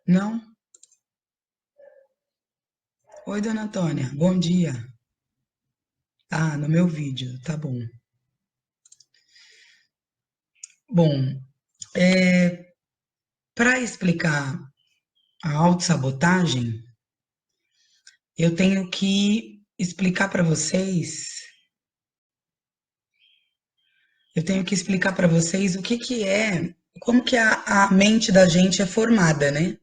Não? Oi, dona Antônia, bom dia. Ah, no meu vídeo, tá bom. Bom, para explicar a autossabotagem, eu tenho que explicar para vocês, eu tenho que explicar para vocês o que que é, como que a mente da gente é formada, né?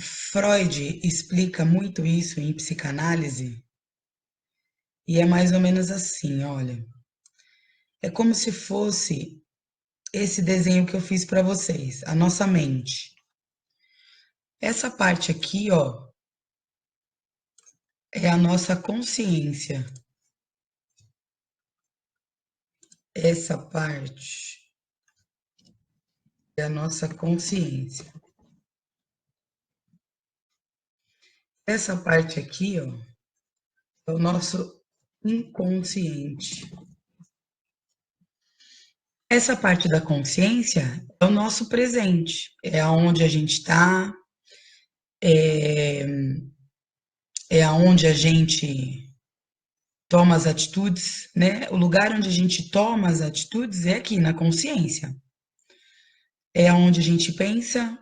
Freud explica muito isso em psicanálise e é mais ou menos assim, olha, é como se fosse esse desenho que eu fiz para vocês, a nossa mente. Essa parte aqui, ó, é a nossa consciência. Essa parte é a nossa consciência. Essa parte aqui, ó, é o nosso inconsciente. Essa parte da consciência é o nosso presente, é aonde a gente está, é aonde a gente toma as atitudes, né? O lugar onde a gente toma as atitudes é aqui na consciência. É onde a gente pensa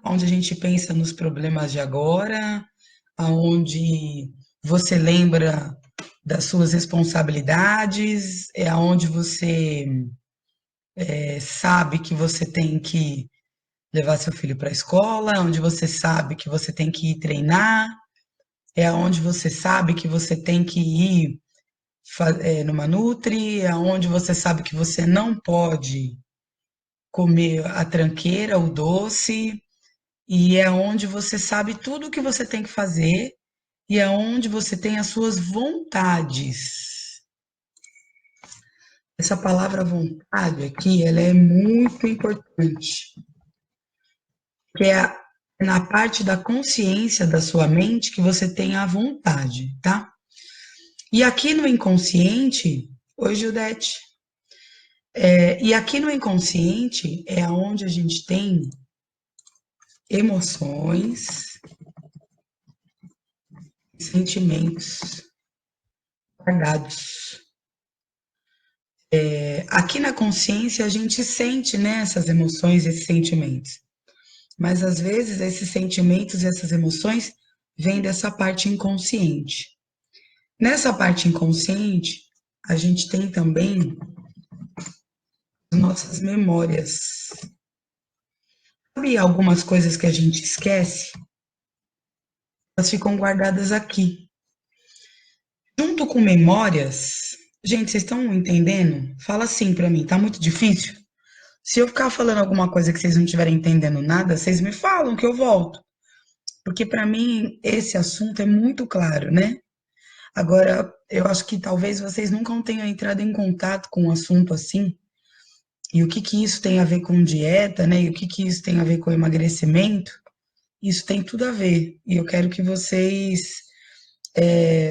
nos problemas de agora, aonde você lembra das suas responsabilidades, é aonde você sabe que você tem que levar seu filho para a escola, onde você sabe que você tem que ir treinar, é aonde você sabe que você tem que ir numa Nutri, é aonde você sabe que você não pode comer a tranqueira, o doce, e é onde você sabe tudo o que você tem que fazer e é onde você tem as suas vontades. Essa palavra vontade aqui, ela é muito importante, que é na parte da consciência da sua mente que você tem a vontade, tá? E aqui no inconsciente, oi Gildete, e aqui no inconsciente é onde a gente tem emoções, sentimentos guardados. Aqui na consciência a gente sente, né, essas emoções, esses sentimentos. Mas às vezes esses sentimentos e essas emoções vêm dessa parte inconsciente. Nessa parte inconsciente, a gente tem também as nossas memórias. Sabe algumas coisas que a gente esquece? Elas ficam guardadas aqui. Junto com memórias, gente, vocês estão entendendo? Fala assim pra mim, tá muito difícil? Se eu ficar falando alguma coisa que vocês não estiverem entendendo nada, vocês me falam que eu volto. Porque para mim esse assunto é muito claro, né? Agora, eu acho que talvez vocês nunca tenham entrado em contato com um assunto assim, e o que que isso tem a ver com dieta, né? E o que que isso tem a ver com emagrecimento? Isso tem tudo a ver. E eu quero que vocês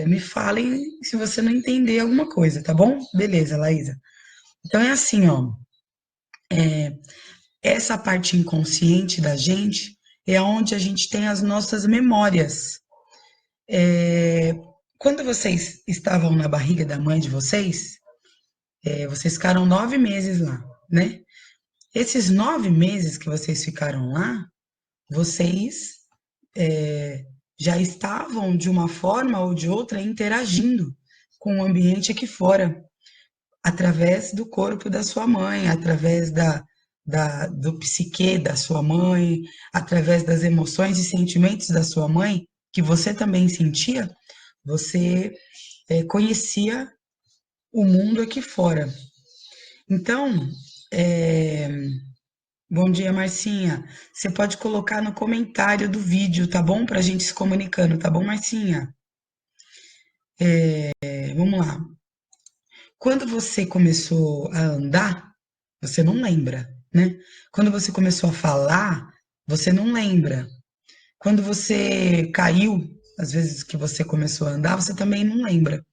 me falem se você não entender alguma coisa, tá bom? Beleza, Laísa. Então é assim, ó. Essa parte inconsciente da gente é onde a gente tem as nossas memórias. Quando vocês estavam na barriga da mãe de vocês, vocês ficaram 9 meses lá, né? Esses 9 meses que vocês ficaram lá, vocês já estavam, de uma forma ou de outra, interagindo com o ambiente aqui fora, através do corpo da sua mãe, através do psique da sua mãe, através das emoções e sentimentos da sua mãe, que você também sentia, você conhecia o mundo aqui fora. Então, é, bom dia, Marcinha. Você pode colocar no comentário do vídeo, tá bom? Pra gente se comunicando, tá bom, Marcinha? Vamos lá. Quando você começou a andar, você não lembra, né? Quando você começou a falar, você não lembra. Quando você caiu, às vezes que você começou a andar, você também não lembra.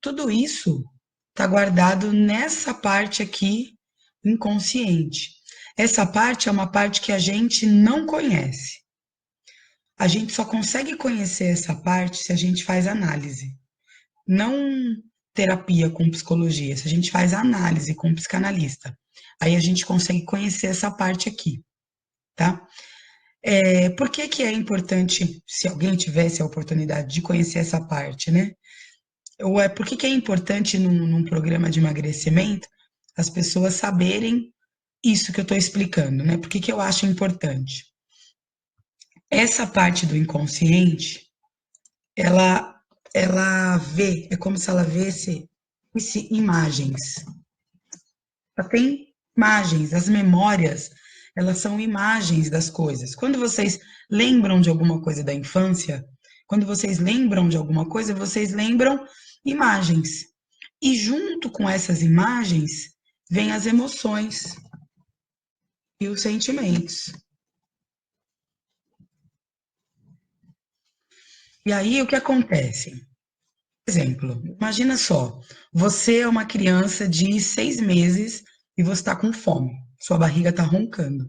Tudo isso está guardado nessa parte aqui inconsciente. Essa parte é uma parte que a gente não conhece. A gente só consegue conhecer essa parte se a gente faz análise. Não terapia com psicologia, se a gente faz análise com psicanalista. Aí a gente consegue conhecer essa parte aqui, tá? Por que que é importante, se alguém tivesse a oportunidade de conhecer essa parte, né? Ou por que que é importante num programa de emagrecimento as pessoas saberem isso que eu estou explicando, né? Por que que eu acho importante? Essa parte do inconsciente, ela, ela vê, é como se ela visse imagens. Ela tem imagens, as memórias, elas são imagens das coisas. Quando vocês lembram de alguma coisa da infância, quando vocês lembram de alguma coisa, vocês lembram imagens. E junto com essas imagens, vêm as emoções e os sentimentos. E aí, o que acontece? Por exemplo, imagina só, você é uma criança de 6 meses e você está com fome, sua barriga está roncando.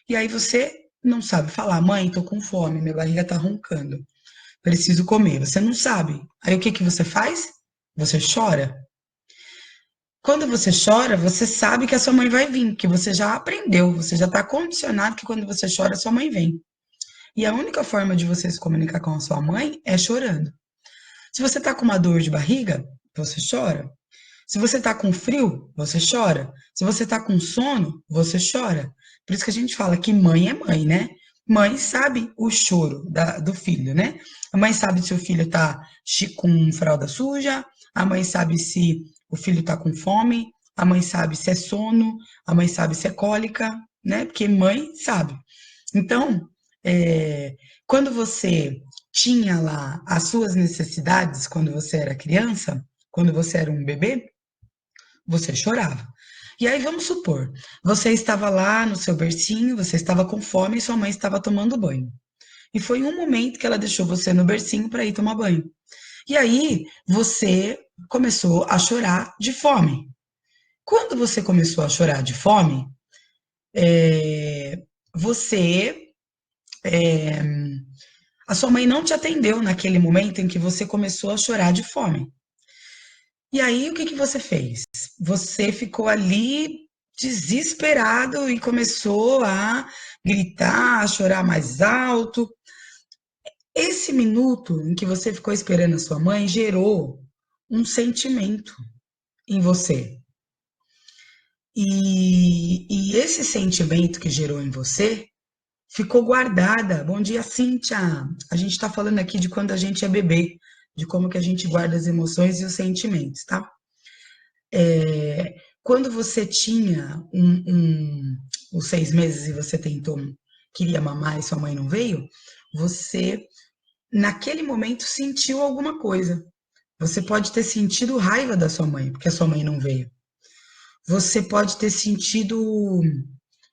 E aí você não sabe falar, mãe, tô com fome, minha barriga tá roncando, preciso comer. Você não sabe. Aí o que que você faz? Você chora. Quando você chora, você sabe que a sua mãe vai vir, que você já aprendeu, você já está condicionado que quando você chora, a sua mãe vem. E a única forma de você se comunicar com a sua mãe é chorando. Se você está com uma dor de barriga, você chora. Se você está com frio, você chora. Se você está com sono, você chora. Por isso que a gente fala que mãe é mãe, né? Mãe sabe o choro do filho, né? A mãe sabe se o filho está com fralda suja, a mãe sabe se o filho está com fome, a mãe sabe se é sono, a mãe sabe se é cólica, né? Porque mãe sabe. Então, quando você tinha lá as suas necessidades quando você era criança, quando você era um bebê, você chorava. E aí vamos supor, você estava lá no seu bercinho, você estava com fome e sua mãe estava tomando banho. E foi um momento que ela deixou você no bercinho para ir tomar banho. E aí você começou a chorar de fome. Quando você começou a chorar de fome, você a sua mãe não te atendeu naquele momento em que você começou a chorar de fome. E aí, o que que você fez? Você ficou ali desesperado e começou a gritar, a chorar mais alto. Esse minuto em que você ficou esperando a sua mãe gerou um sentimento em você. E esse sentimento que gerou em você ficou guardada. Bom dia, Cíntia. A gente está falando aqui de quando a gente é bebê, de como que a gente guarda as emoções e os sentimentos, tá? Quando você tinha os 6 meses e você tentou, queria mamar e sua mãe não veio, você, naquele momento, sentiu alguma coisa. Você pode ter sentido raiva da sua mãe, porque a sua mãe não veio. Você pode ter sentido.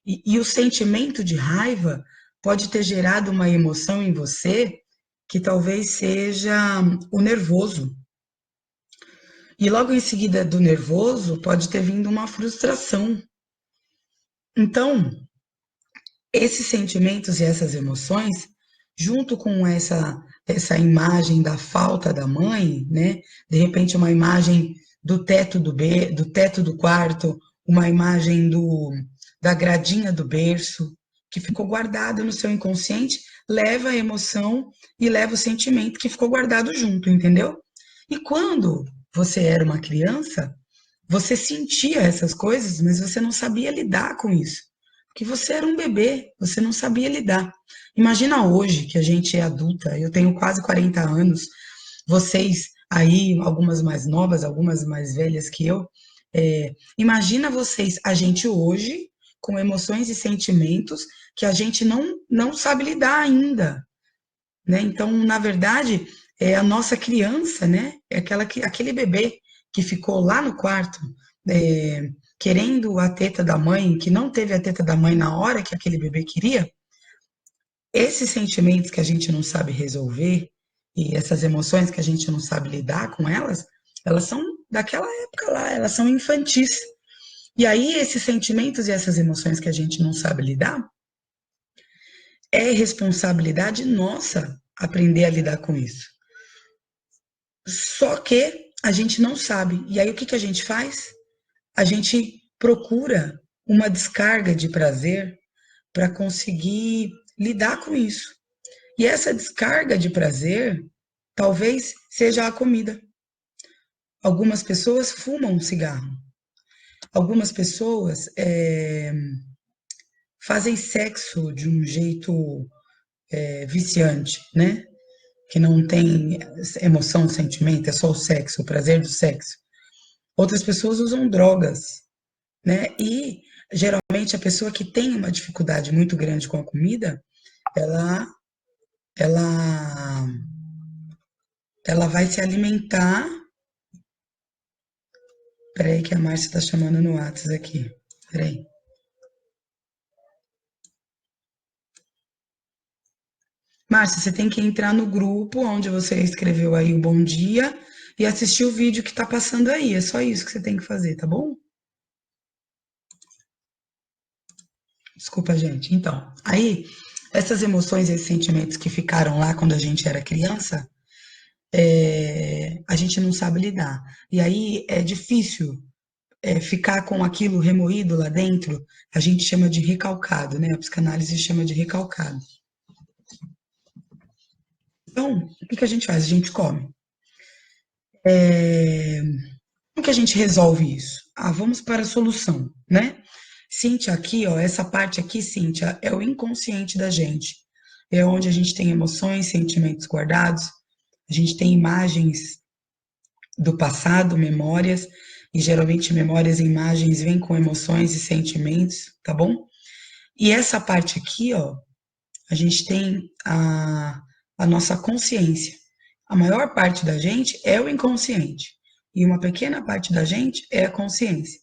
E o sentimento de raiva pode ter gerado uma emoção em você que talvez seja o nervoso. E logo em seguida do nervoso pode ter vindo uma frustração. Então, esses sentimentos e essas emoções, junto com essa imagem da falta da mãe, né? De repente uma imagem do teto do quarto, uma imagem da gradinha do berço, que ficou guardada no seu inconsciente, leva a emoção e leva o sentimento que ficou guardado junto, entendeu? E quando você era uma criança, você sentia essas coisas, mas você não sabia lidar com isso. Porque você era um bebê, você não sabia lidar. Imagina hoje que a gente é adulta, eu tenho quase 40 anos, vocês aí, algumas mais novas, algumas mais velhas que eu, imagina vocês, a gente hoje, com emoções e sentimentos que a gente não sabe lidar ainda, né? Então, na verdade, é a nossa criança, né? É aquele bebê que ficou lá no quarto, querendo a teta da mãe, que não teve a teta da mãe na hora que aquele bebê queria. Esses sentimentos que a gente não sabe resolver e essas emoções que a gente não sabe lidar com elas, elas são daquela época lá, elas são infantis. E aí, esses sentimentos e essas emoções que a gente não sabe lidar, é responsabilidade nossa aprender a lidar com isso. Só que a gente não sabe. E aí, o que que a gente faz? A gente procura uma descarga de prazer para conseguir lidar com isso. E essa descarga de prazer talvez seja a comida. Algumas pessoas fumam um cigarro. Algumas pessoas fazem sexo de um jeito viciante, né? Que não tem emoção, sentimento, é só o sexo, o prazer do sexo. Outras pessoas usam drogas, né? E geralmente a pessoa que tem uma dificuldade muito grande com a comida, ela ela ela vai se alimentar. Peraí que a Márcia está chamando no WhatsApp aqui. Peraí. Márcia, você tem que entrar no grupo onde você escreveu aí o bom dia e assistir o vídeo que está passando aí. É só isso que você tem que fazer, tá bom? Desculpa, gente. Então, aí, essas emoções e esses sentimentos que ficaram lá quando a gente era criança, a gente não sabe lidar. E aí é difícil ficar com aquilo remoído lá dentro, a gente chama de recalcado, né? A psicanálise chama de recalcado. Então, o que que a gente faz? A gente come. Como que a gente resolve isso? Ah, vamos para a solução, né? Cíntia, aqui, ó, essa parte aqui, Cíntia, é o inconsciente da gente. É onde a gente tem emoções, sentimentos guardados, a gente tem imagens do passado, memórias, e geralmente memórias e imagens vêm com emoções e sentimentos, tá bom? E essa parte aqui, ó, a gente tem a nossa consciência. A maior parte da gente é o inconsciente. E uma pequena parte da gente é a consciência.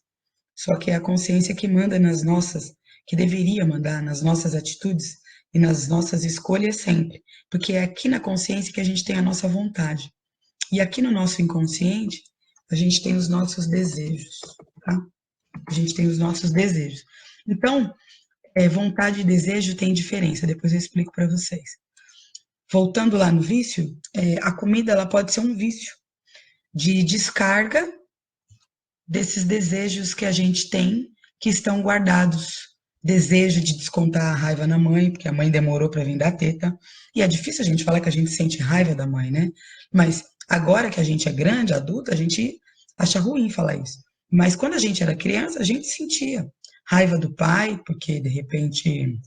Só que é a consciência que manda nas nossas, que deveria mandar nas nossas atitudes e nas nossas escolhas sempre. Porque é aqui na consciência que a gente tem a nossa vontade. E aqui no nosso inconsciente, a gente tem os nossos desejos, tá? A gente tem os nossos desejos. Então, vontade e desejo tem diferença, depois eu explico para vocês. Voltando lá no vício, a comida ela pode ser um vício de descarga desses desejos que a gente tem que estão guardados. Desejo de descontar a raiva na mãe, porque a mãe demorou para vir dar teta. E é difícil a gente falar que a gente sente raiva da mãe, né? Mas agora que a gente é grande, adulta, a gente acha ruim falar isso. Mas quando a gente era criança, a gente sentia raiva do pai, porque de repente,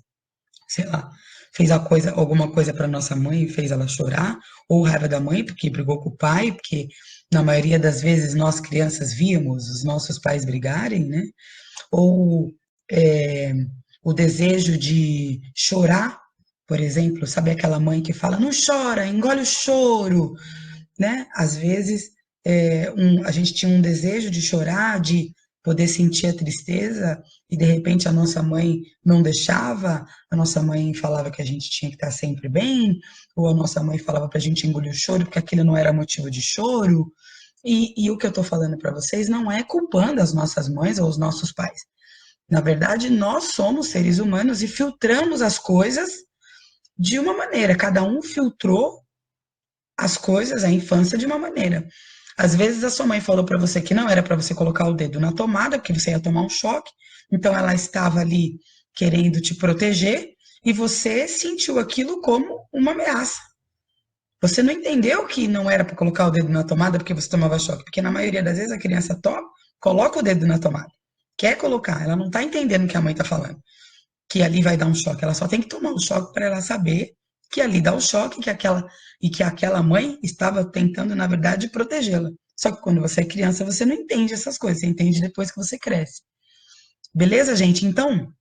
sei lá, fez alguma coisa para nossa mãe e fez ela chorar, ou raiva da mãe porque brigou com o pai, porque na maioria das vezes nós crianças víamos os nossos pais brigarem, né? Ou é, o desejo de chorar, por exemplo, sabe aquela mãe que fala, não chora, engole o choro, né? Às vezes a gente tinha um desejo de chorar, de poder sentir a tristeza, e de repente a nossa mãe não deixava, a nossa mãe falava que a gente tinha que estar sempre bem, ou a nossa mãe falava para a gente engolir o choro, porque aquilo não era motivo de choro. E o que eu estou falando para vocês não é culpando as nossas mães ou os nossos pais. Na verdade, nós somos seres humanos e filtramos as coisas de uma maneira. Cada um filtrou as coisas, a infância, de uma maneira. Às vezes a sua mãe falou para você que não era para você colocar o dedo na tomada, porque você ia tomar um choque, então ela estava ali querendo te proteger e você sentiu aquilo como uma ameaça. Você não entendeu que não era para colocar o dedo na tomada porque você tomava choque, porque na maioria das vezes a criança toma, coloca o dedo na tomada. Quer colocar, ela não está entendendo o que a mãe está falando, que ali vai dar um choque. Ela só tem que tomar um choque para ela saber que ali dá o choque e que aquela mãe estava tentando, na verdade, protegê-la. Só que quando você é criança, você não entende essas coisas, você entende depois que você cresce. Beleza, gente? Então,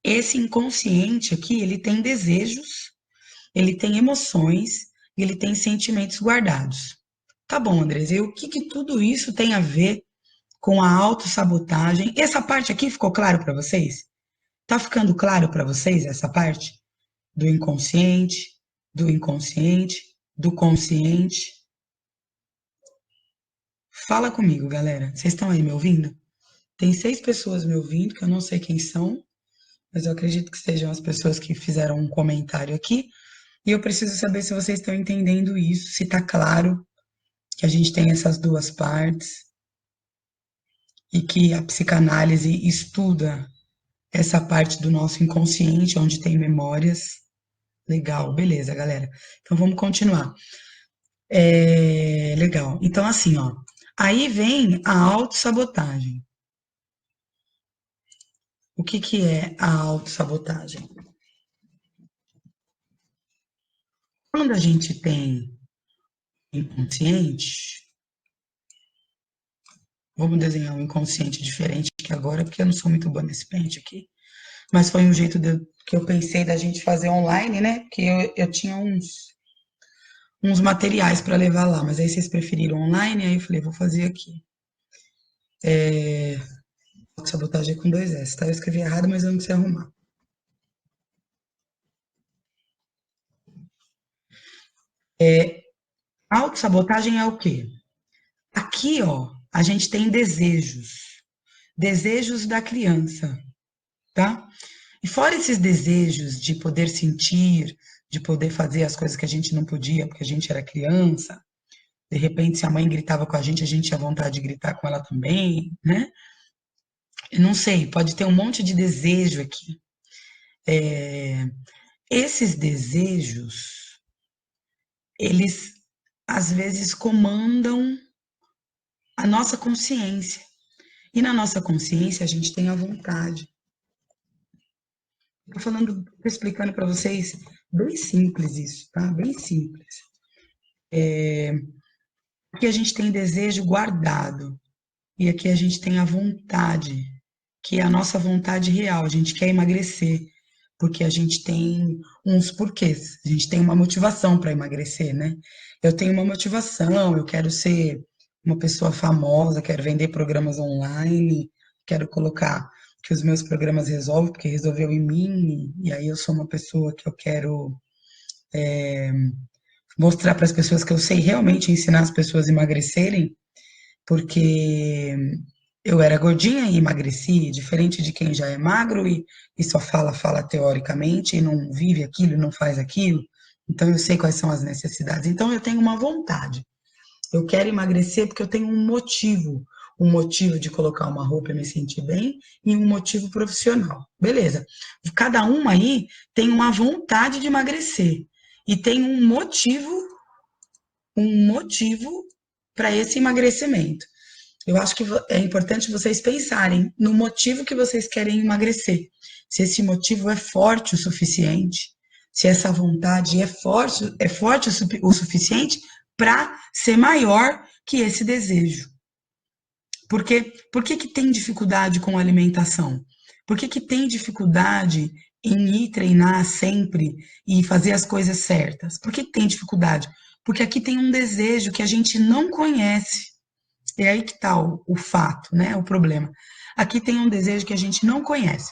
esse inconsciente aqui, ele tem desejos, ele tem emoções e ele tem sentimentos guardados. Tá bom, Andres, e o que, que tudo isso tem a ver com a autossabotagem? Essa parte aqui ficou claro para vocês? Tá ficando claro para vocês essa parte? Do inconsciente, do inconsciente, do consciente. Fala comigo, galera. Vocês estão aí me ouvindo? Tem 6 pessoas me ouvindo, que eu não sei quem são, mas eu acredito que sejam as pessoas que fizeram um comentário aqui. E eu preciso saber se vocês estão entendendo isso, se está claro que a gente tem essas duas partes e que a psicanálise estuda essa parte do nosso inconsciente, onde tem memórias. Legal, beleza, galera. Então vamos continuar. Legal. Então, assim, ó. Aí vem a autossabotagem. O que que é a autossabotagem? Quando a gente tem inconsciente, vamos desenhar um inconsciente diferente aqui agora, porque eu não sou muito boa nesse pente aqui. Mas foi um jeito que eu pensei da gente fazer online, né? Porque eu tinha uns materiais para levar lá, mas aí vocês preferiram online, aí eu falei, vou fazer aqui. Sabotagem é com 2 S, tá? Eu escrevi errado, mas eu não sei arrumar. Autossabotagem é o quê? Aqui, ó, a gente tem desejos. Desejos da criança, tá? E fora esses desejos de poder sentir, de poder fazer as coisas que a gente não podia porque a gente era criança, de repente, se a mãe gritava com a gente tinha vontade de gritar com ela também, né? Eu não sei, pode ter um monte de desejo aqui. Esses desejos, eles às vezes comandam a nossa consciência. E na nossa consciência a gente tem a vontade. Estou falando, tô explicando para vocês bem simples isso, tá? Bem simples. Aqui a gente tem desejo guardado e aqui a gente tem a vontade, que é a nossa vontade real. A gente quer emagrecer porque a gente tem uns porquês. A gente tem uma motivação para emagrecer, né? Eu tenho uma motivação, eu quero ser uma pessoa famosa, quero vender programas online, quero colocar que os meus programas resolvem, porque resolveu em mim, e aí eu sou uma pessoa que eu quero mostrar para as pessoas que eu sei realmente ensinar as pessoas a emagrecerem, porque eu era gordinha e emagreci, diferente de quem já é magro e só fala teoricamente e não vive aquilo, não faz aquilo. Então eu sei quais são as necessidades. Então eu tenho uma vontade. Eu quero emagrecer porque eu tenho um motivo de colocar uma roupa e me sentir bem e um motivo profissional. Beleza. Cada uma aí tem uma vontade de emagrecer e tem um motivo para esse emagrecimento. Eu acho que é importante vocês pensarem no motivo que vocês querem emagrecer. Se esse motivo é forte o suficiente, se essa vontade é forte o suficiente para ser maior que esse desejo. Porque por que tem dificuldade com a alimentação? Por que tem dificuldade em ir treinar sempre e fazer as coisas certas? Por que tem dificuldade? Porque aqui tem um desejo que a gente não conhece. É aí que está o fato, né? O problema. Aqui tem um desejo que a gente não conhece.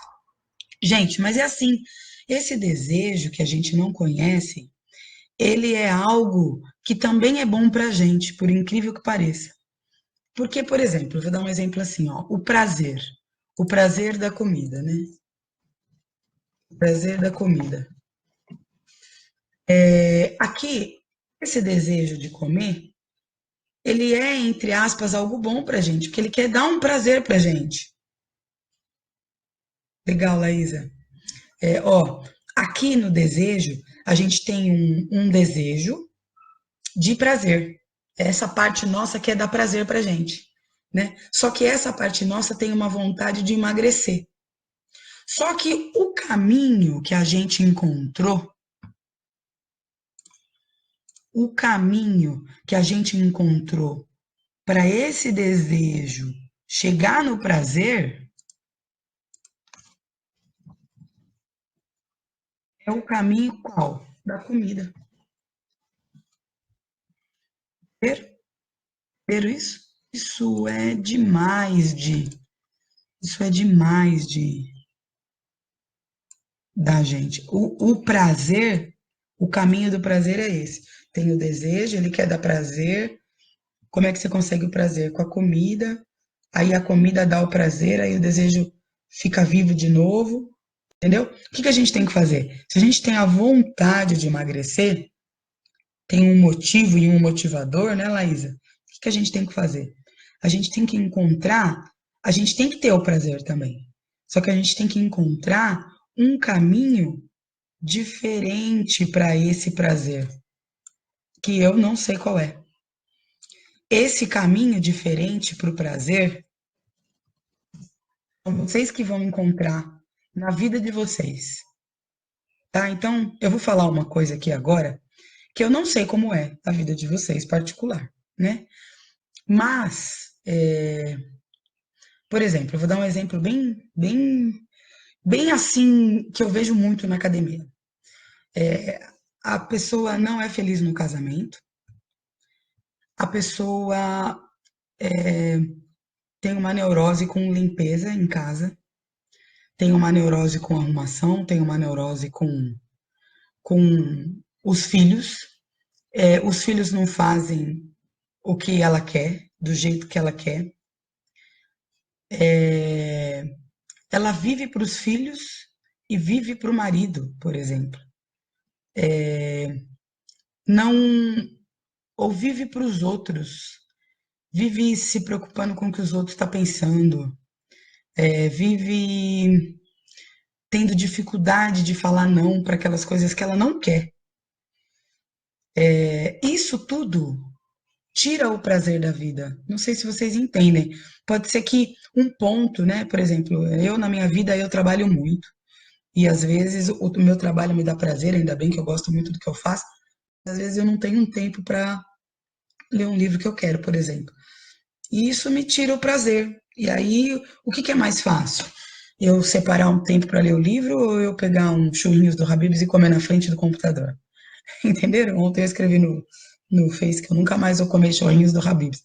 Gente, mas é assim, esse desejo que a gente não conhece, ele é algo que também é bom para a gente, por incrível que pareça. Porque, por exemplo, eu vou dar um exemplo assim, ó, o prazer da comida, né? O prazer da comida. Aqui, esse desejo de comer, ele é, entre aspas, algo bom pra gente, porque ele quer dar um prazer pra gente. Legal, Laísa? Ó, aqui no desejo, a gente tem um desejo de prazer. Essa parte nossa quer dar prazer pra gente, né? Só que essa parte nossa tem uma vontade de emagrecer. Só que o caminho que a gente encontrou, o caminho que a gente encontrou para esse desejo chegar no prazer é o caminho qual? Da comida. Ver? Ver isso? Isso é demais de. Isso é demais de da gente. O prazer, o caminho do prazer é esse. Tem o desejo, ele quer dar prazer. Como é que você consegue o prazer? Com a comida, aí a comida dá o prazer, aí o desejo fica vivo de novo, entendeu? O que que a gente tem que fazer? Se a gente tem a vontade de emagrecer, tem um motivo e um motivador, né, Laísa? O que que a gente tem que fazer? A gente tem que encontrar, a gente tem que ter o prazer também. Só que a gente tem que encontrar um caminho diferente para esse prazer, que eu não sei qual é. Esse caminho diferente para o prazer, são vocês que vão encontrar na vida de vocês, tá? Então, eu vou falar uma coisa aqui agora, que eu não sei como é a vida de vocês particular, né? Mas, por exemplo, eu vou dar um exemplo bem assim, que eu vejo muito na academia. A pessoa não é feliz no casamento, a pessoa tem uma neurose com limpeza em casa, tem uma neurose com arrumação, tem uma neurose com os filhos. Os filhos não fazem o que ela quer, do jeito que ela quer. Ela vive para os filhos e vive para o marido, por exemplo. Não, ou vive para os outros, vive se preocupando com o que os outros estão pensando, vive tendo dificuldade de falar não para aquelas coisas que ela não quer. Isso tudo tira o prazer da vida. Não sei se vocês entendem. Pode ser que um ponto, né? Por exemplo, eu na minha vida eu trabalho muito e às vezes o meu trabalho me dá prazer, ainda bem que eu gosto muito do que eu faço. Às vezes eu não tenho um tempo para ler um livro que eu quero, por exemplo. E isso me tira o prazer. E aí, o que que é mais fácil? Eu separar um tempo para ler o livro ou eu pegar um churrinhos do Habib's e comer na frente do computador? Entenderam? Ontem eu escrevi no Face que eu nunca mais vou comer churrinhos do Habib's.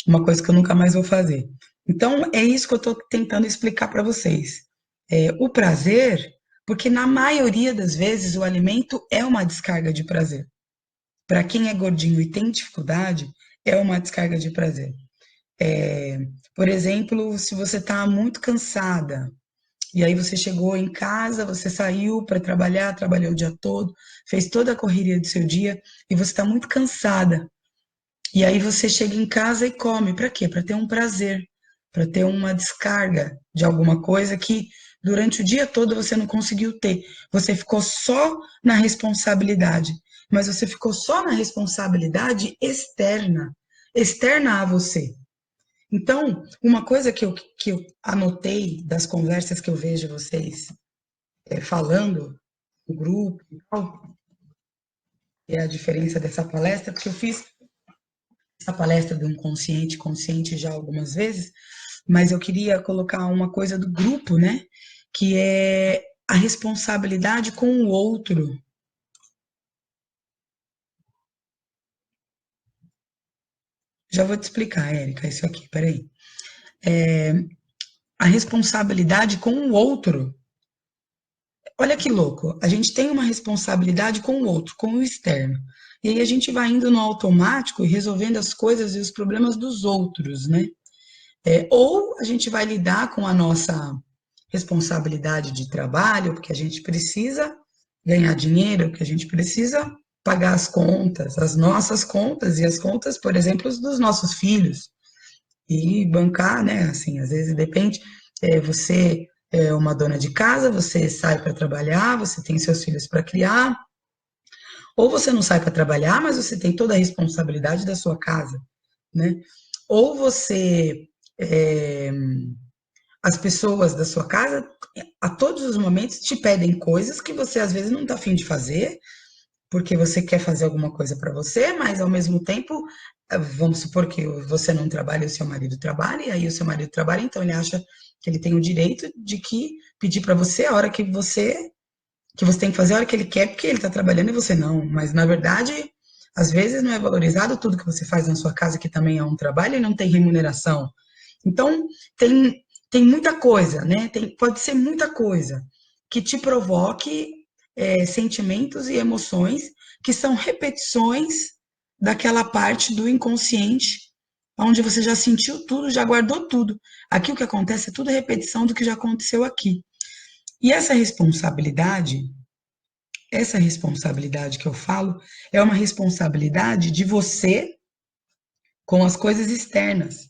Uma coisa que eu nunca mais vou fazer. Então, é isso que eu estou tentando explicar para vocês. O prazer, porque na maioria das vezes o alimento é uma descarga de prazer. Para quem é gordinho e tem dificuldade, é uma descarga de prazer. É, por exemplo, se você está muito cansada, e aí você chegou em casa, você saiu para trabalhar, trabalhou o dia todo, fez toda a correria do seu dia, e você está muito cansada. E aí você chega em casa e come. Para quê? Para ter um prazer, para ter uma descarga de alguma coisa que durante o dia todo você não conseguiu ter. Você ficou só na responsabilidade, mas você ficou só na responsabilidade externa, externa a você. Então, uma coisa que eu anotei das conversas que eu vejo vocês falando no grupo e tal, é a diferença dessa palestra, porque eu fiz essa palestra do inconsciente consciente já algumas vezes, mas eu queria colocar uma coisa do grupo, né? Que é a responsabilidade com o outro. Já vou te explicar, Érica, isso aqui, peraí. A responsabilidade com o outro. Olha que louco, a gente tem uma responsabilidade com o outro, com o externo. E aí a gente vai indo no automático e resolvendo as coisas e os problemas dos outros, né? Ou a gente vai lidar com a nossa responsabilidade de trabalho, porque a gente precisa ganhar dinheiro, porque a gente precisa pagar as contas, as nossas contas e as contas, por exemplo, dos nossos filhos e bancar, né? Assim, às vezes depende. Você é uma dona de casa, você sai para trabalhar, você tem seus filhos para criar, ou você não sai para trabalhar, mas você tem toda a responsabilidade da sua casa, né? Ou você é, as pessoas da sua casa a todos os momentos te pedem coisas que você às vezes não está afim de fazer, porque você quer fazer alguma coisa para você, mas ao mesmo tempo, vamos supor que você não trabalha e o seu marido trabalha, e aí o seu marido trabalha, então ele acha que ele tem o direito de que pedir para você a hora que você tem que fazer a hora que ele quer, porque ele está trabalhando e você não. Mas na verdade, às vezes não é valorizado tudo que você faz na sua casa, que também é um trabalho e não tem remuneração. Então, tem muita coisa, né? Pode ser muita coisa que te provoque sentimentos e emoções que são repetições daquela parte do inconsciente onde você já sentiu tudo, já guardou tudo. Aqui o que acontece é tudo repetição do que já aconteceu aqui. E essa responsabilidade que eu falo, é uma responsabilidade de você com as coisas externas.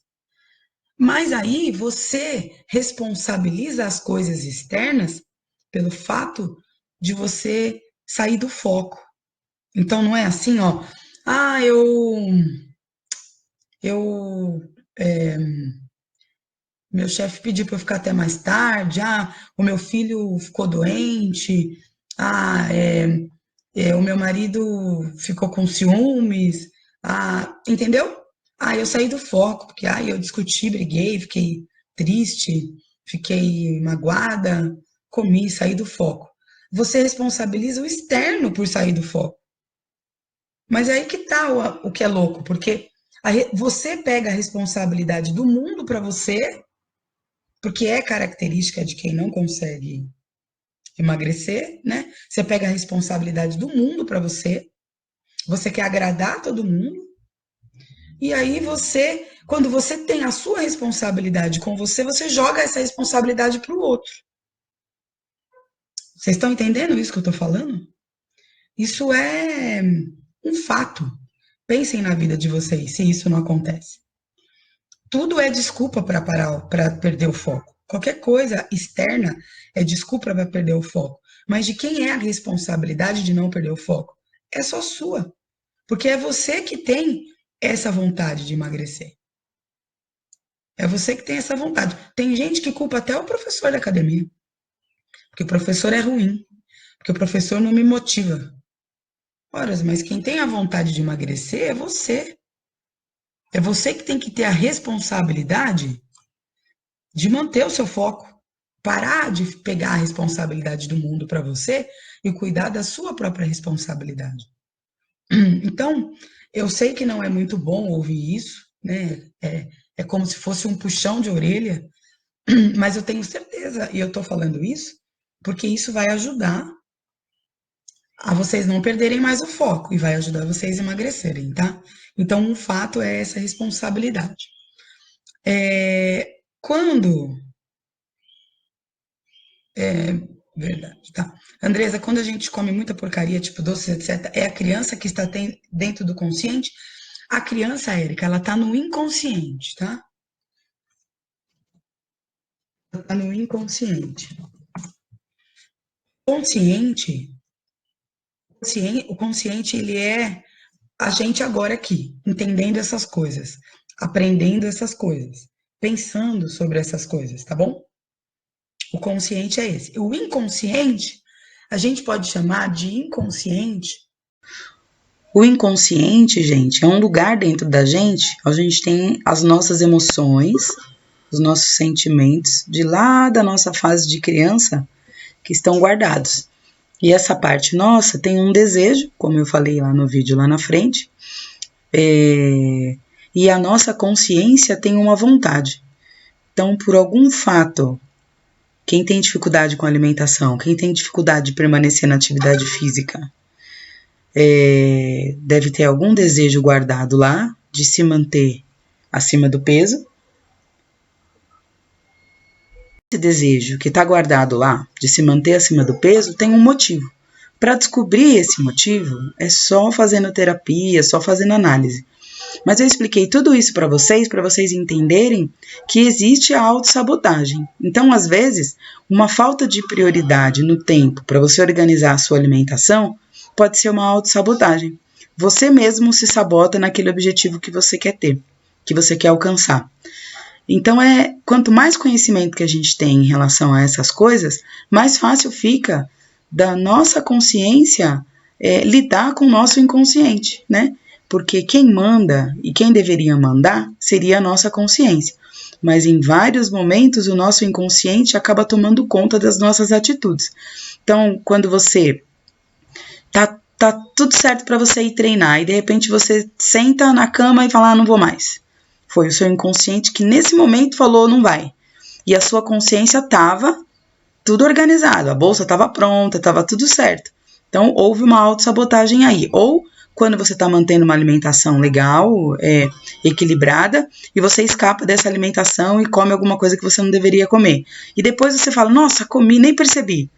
Mas aí você responsabiliza as coisas externas pelo fato de você sair do foco. Então não é assim, ó. Ah, eu meu chefe pediu para eu ficar até mais tarde. Ah, o meu filho ficou doente. Ah, o meu marido ficou com ciúmes. Ah, entendeu? Ah, eu saí do foco, porque eu discuti, briguei, fiquei triste, fiquei magoada, comi, saí do foco. Você responsabiliza o externo por sair do foco. Mas é aí que tá o que é louco, porque você pega a responsabilidade do mundo para você, porque é característica de quem não consegue emagrecer, né? Você pega a responsabilidade do mundo para você, você quer agradar todo mundo, e aí você, quando você tem a sua responsabilidade com você, você joga essa responsabilidade para o outro. Vocês estão entendendo isso que eu estou falando? Isso é um fato. Pensem na vida de vocês, se isso não acontece. Tudo é desculpa para parar, para perder o foco. Qualquer coisa externa é desculpa para perder o foco. Mas de quem é a responsabilidade de não perder o foco? É só sua. Porque é você que tem essa vontade de emagrecer. É você que tem essa vontade. Tem gente que culpa até o professor da academia. Porque o professor é ruim. Porque o professor não me motiva. Ora, mas quem tem a vontade de emagrecer é você. É você que tem que ter a responsabilidade de manter o seu foco. Parar de pegar a responsabilidade do mundo para você e cuidar da sua própria responsabilidade. Então, eu sei que não é muito bom ouvir isso, né? É como se fosse um puxão de orelha, mas eu tenho certeza, e eu estou falando isso, porque isso vai ajudar a vocês não perderem mais o foco e vai ajudar vocês a emagrecerem, tá? Então, um fato é essa responsabilidade. Quando Verdade, tá. Andresa, quando a gente come muita porcaria, tipo doces, etc., é a criança que está dentro do consciente? A criança, Érica, ela tá no inconsciente, tá? Ela tá no inconsciente. Consciente, o consciente, ele é a gente agora aqui, entendendo essas coisas, aprendendo essas coisas, pensando sobre essas coisas, tá bom? O consciente é esse. O inconsciente, a gente pode chamar de inconsciente. O inconsciente, gente, é um lugar dentro da gente, onde a gente tem as nossas emoções, os nossos sentimentos, de lá da nossa fase de criança, que estão guardados. E essa parte nossa tem um desejo, como eu falei lá no vídeo lá na frente, e a nossa consciência tem uma vontade. Então, por algum fato, quem tem dificuldade com a alimentação, quem tem dificuldade de permanecer na atividade física, deve ter algum desejo guardado lá de se manter acima do peso. Esse desejo que está guardado lá de se manter acima do peso tem um motivo. Para descobrir esse motivo, é só fazendo terapia, só fazendo análise. Mas eu expliquei tudo isso para vocês entenderem que existe a autossabotagem. Então, às vezes, uma falta de prioridade no tempo para você organizar a sua alimentação pode ser uma autossabotagem. Você mesmo se sabota naquele objetivo que você quer ter, que você quer alcançar. Então, quanto mais conhecimento que a gente tem em relação a essas coisas, mais fácil fica da nossa consciência lidar com o nosso inconsciente, né? Porque quem manda e quem deveria mandar seria a nossa consciência. Mas em vários momentos o nosso inconsciente acaba tomando conta das nossas atitudes. Então, quando você tá tudo certo para você ir treinar e de repente você senta na cama e fala, não vou mais. Foi o seu inconsciente que nesse momento falou, não vai. E a sua consciência estava tudo organizado, a bolsa estava pronta, estava tudo certo. Então, houve uma autossabotagem aí. Ou quando você está mantendo uma alimentação legal, equilibrada, e você escapa dessa alimentação e come alguma coisa que você não deveria comer. E depois você fala, nossa, comi, nem percebi.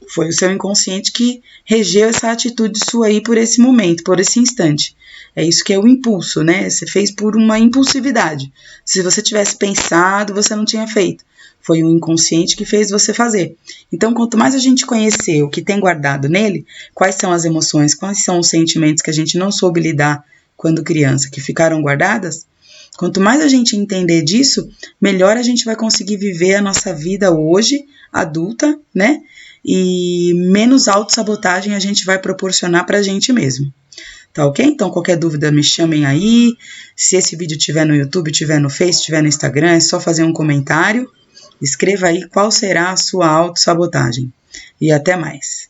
Foi o seu inconsciente que regeu essa atitude sua aí por esse momento, por esse instante. É isso que é o impulso, né? Você fez por uma impulsividade. Se você tivesse pensado, você não tinha feito. Foi o inconsciente que fez você fazer. Então, quanto mais a gente conhecer o que tem guardado nele, quais são as emoções, quais são os sentimentos que a gente não soube lidar quando criança, que ficaram guardadas, quanto mais a gente entender disso, melhor a gente vai conseguir viver a nossa vida hoje, adulta, né? E menos autossabotagem a gente vai proporcionar pra gente mesmo. Tá ok? Então, qualquer dúvida me chamem aí. Se esse vídeo estiver no YouTube, estiver no Face, estiver no Instagram, é só fazer um comentário. Escreva aí qual será a sua autossabotagem. E até mais.